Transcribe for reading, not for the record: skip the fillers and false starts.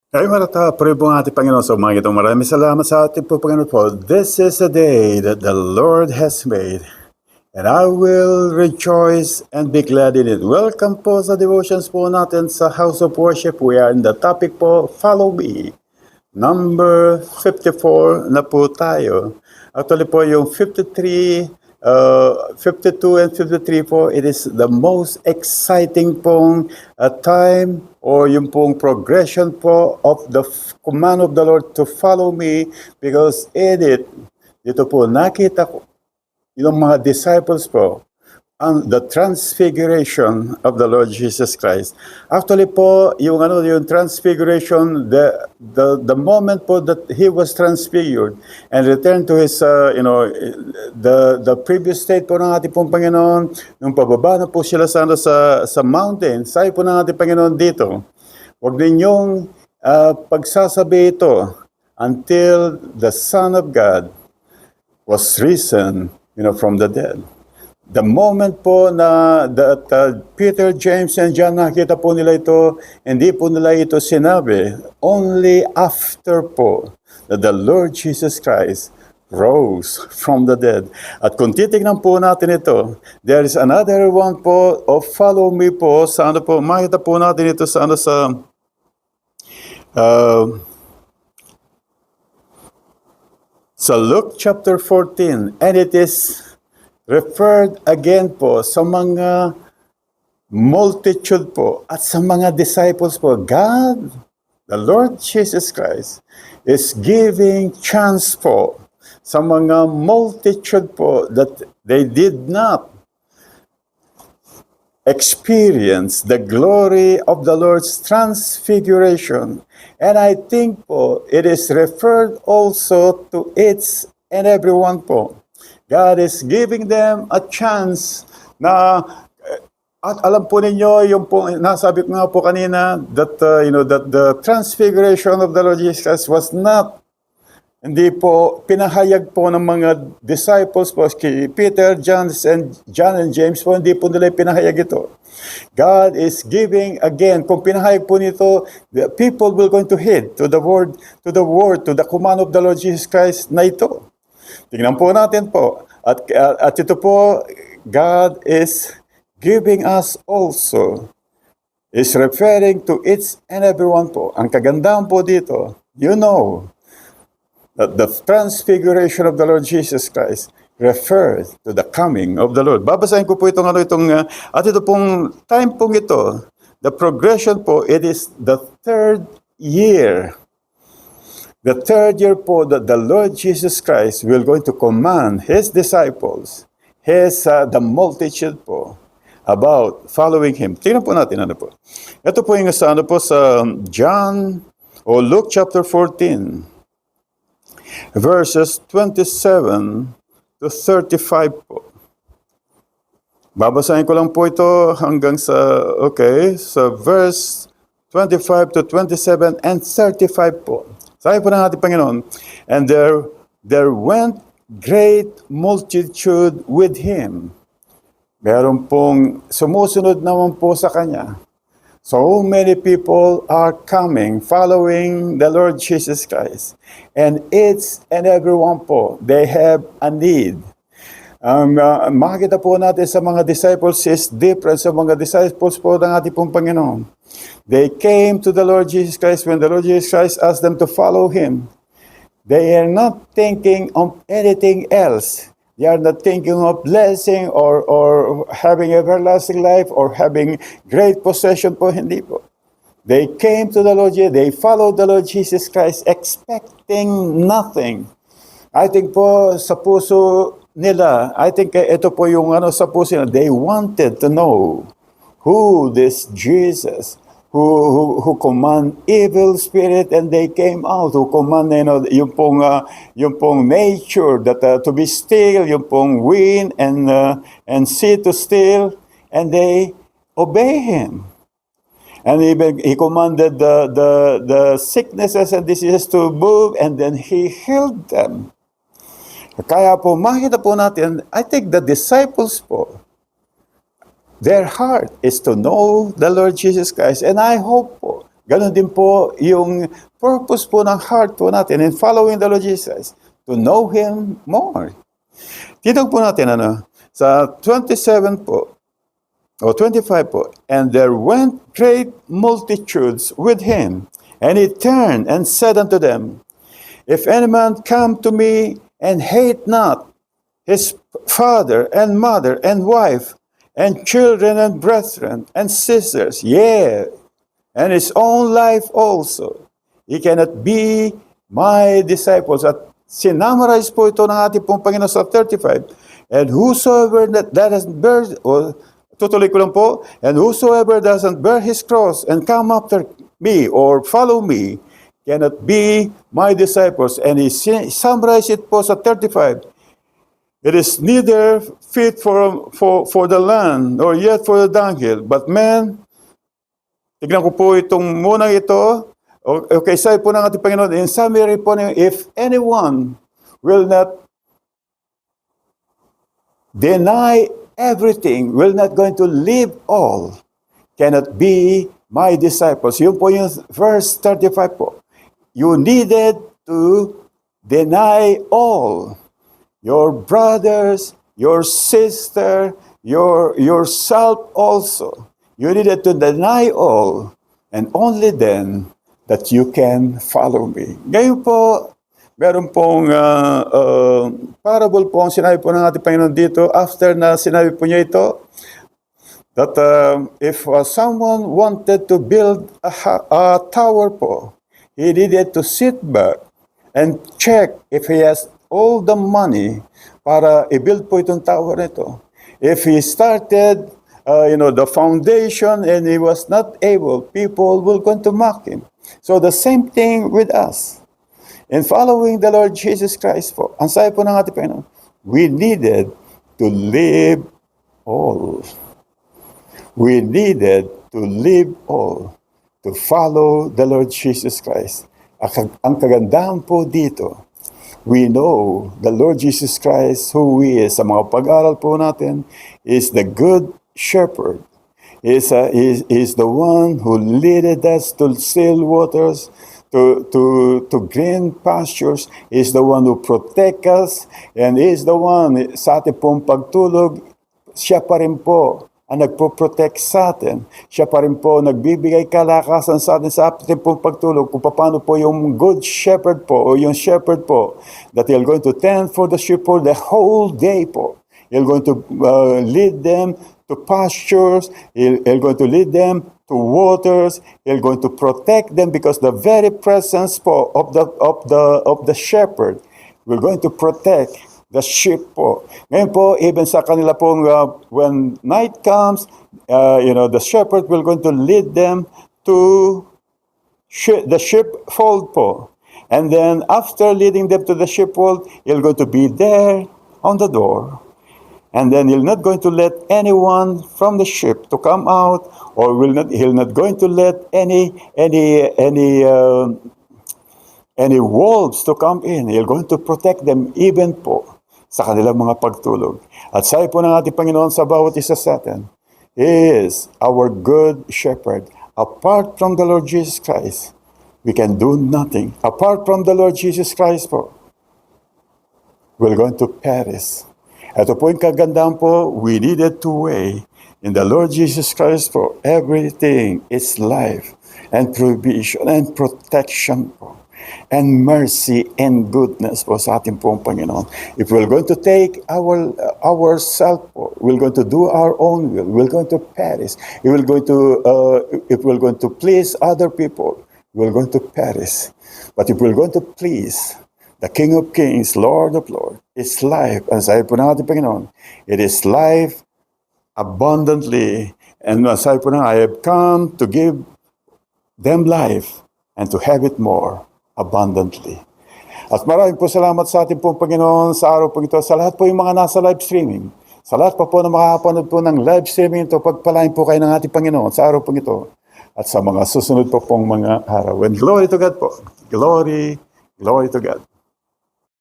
Ay marata, puri po ang ating Panginoon sa umaga ito. Maraming salamat sa ating po, Panginoon po. This is a day that the Lord has made, and I will rejoice and be glad in it. Welcome po sa devotions po natin sa House of Worship. We are in the topic po, Follow Me. Number 54 na po tayo. Actually po yung 52 and 53 po, it is the most exciting pong time or yung pong progression po of the command of the Lord to follow me, because dito po nakita ko yung mga disciples po ang the transfiguration of the Lord Jesus Christ. Actually po, yung transfiguration, the moment po that he was transfigured and returned to his the previous state po ng ating pong Panginoon, nung pababa na po sila sa mountain, sabi po ng ating Panginoon dito, huwag ninyong pagsasabi ito until the Son of God was risen, from the dead. The moment po na that Peter, James, and John nakita po nila ito, hindi po nila ito sinabi. Only after po that the Lord Jesus Christ rose from the dead. At kung titignan po natin ito, there is another one po of follow me po. Sa ano po, makita po natin ito sa Luke chapter 14, and it is referred again po sa mga multitude po at sa mga disciples po. God, the Lord Jesus Christ, is giving chance po sa mga multitude po that they did not experience the glory of the Lord's transfiguration. And I think po, it is referred also to each and everyone po. God is giving them a chance na, at alam po ninyo, yung po, nasabi ko nga po kanina, that, that the transfiguration of the Lord Jesus Christ was not, hindi po, pinahayag po ng mga disciples po, Peter, John and James po, hindi po nila pinahayag ito. God is giving again, kung pinahayag po nito, the people will going to heed to the word, to the command of the Lord Jesus Christ na ito. Tingnan po natin po. At ito po, God is giving us also, is referring to each and everyone po. Ang kagandahan po dito, that the transfiguration of the Lord Jesus Christ refers to the coming of the Lord. Babasahin ko po at ito pong time pong ito, the progression po, it is the third year. The third year po that the Lord Jesus Christ will going to command His disciples, the multitude po, about following Him. Tingnan po natin ano po. Ito po yung sa John o Luke chapter 14, verses 27 to 35 po. Babasahin ko lang po ito hanggang sa verse 25 to 27 and 35 po. Sabi po ng ating Panginoon, and there went great multitude with him. Meron pong sumusunod naman po sa kanya. So many people are coming, following the Lord Jesus Christ. And each and everyone po, they have a need. Makikita po natin sa mga disciples is different sa mga disciples po ng ating pong Panginoon. They came to the Lord Jesus Christ when the Lord Jesus Christ asked them to follow Him. They are not thinking of anything else. They are not thinking of blessing or having everlasting life or having great possession po, hindi po. They came to the Lord Jesus, they followed the Lord Jesus Christ expecting nothing. I think po sa puso nila, I think ito po yung sa puso nila, they wanted to know who this Jesus who command evil spirit and they came out, who command yung pong nature that to be still, yung pong wind and sea to still, and they obey him. And even he commanded the sicknesses and diseases to move, and then he healed them. Kaya po makita po natin, I think the disciples po, their heart is to know the Lord Jesus Christ. And I hope po Ganon din po yung purpose po ng heart po natin in following the Lord Jesus, to know Him more. Titignan po natin sa 27 po, o 25 po, and there went great multitudes with Him, and He turned and said unto them, If any man come to me and hate not his father and mother and wife and children and brethren and sisters, yea, and his own life also, he cannot be my disciples. At sinamarize po ito ng ating pong Panginoon sa 35. And whosoever that doesn't bear, o tutuloy ko lang po, and whosoever doesn't bear his cross and come after me or follow me, cannot be my disciples. And he summarized it po sa 35. It is neither fit for the land, nor yet for the dunghill, but man, tignan ko po itong munang ito. Okay, sabi po ng ating Panginoon, in summary po niyo, if anyone will not deny everything, will not going to leave all, cannot be my disciples. Yun po yung verse 35 po. You needed to deny all. Your brothers, your sister, yourself also. You needed to deny all, and only then that you can follow me. Ngayon po, meron pong parable po ang sinabi po ng ating Panginoon dito after na sinabi po niya ito, that if someone wanted to build a tower po, he needed to sit back and check if he has all the money para i-build po itong tower nito. If he started the foundation and he was not able, people will going to mock him. So the same thing with us. In following the Lord Jesus Christ po, ang sabi po ng ating Panginoon, we needed to leave all. We needed to leave all to follow the Lord Jesus Christ. Ang kagandahan po dito, we know the Lord Jesus Christ, who He is, sa mga pag-aral po natin, is the good shepherd. Is the one who leaded us to still waters, to green pastures. Is the one who protect us, and is the one sa ating pong pagtulog. Siya pa rin po ang nagpo-protect sa atin. Siya pa rin po nagbibigay kalakasan sa atin sa ating pong pagtulog kung paano po yung good shepherd po o yung shepherd po that He'll going to tend for the sheep for the whole day po. He'll going to lead them to pastures. He'll going to lead them to waters. He'll going to protect them because the very presence po of the shepherd will going to protect the sheep po. Ngayon po, even sa kanila pong when night comes, the shepherd will going to lead them to the sheepfold po. And then after leading them to the sheepfold, he'll going to be there on the door. And then he'll not going to let anyone from the ship to come out, or he'll not going to let any wolves to come in. He'll going to protect them even po sa kanilang mga pagtulog. At sabi po ng ating Panginoon sa bawat isa sa atin, He is our good shepherd. Apart from the Lord Jesus Christ, we can do nothing. Apart from the Lord Jesus Christ po, we're going to perish. Ito po yung kagandahan po, we needed to weigh in the Lord Jesus Christ po. Everything is life and provision and protection po, and mercy and goodness po sa ating pong Panginoon. If we're going to take ourselves po, we're going to do our own will, we're going to perish. If we're going to please other people, we're going to perish. But if we're going to please the King of Kings, Lord of Lords, it's life. Ang sabi po ng ating Panginoon, it is life abundantly. And sabi po ng, I have come to give them life and to have it more abundantly. At maraming po salamat sa ating pong Panginoon sa araw po ito, sa lahat po yung mga nasa live streaming. Sa lahat pa po na makakapanood po ng live streaming ito, pagpalain po kayo ng ating Panginoon sa araw po ito. At sa mga susunod po pong mga araw. And glory to God po. Glory to God.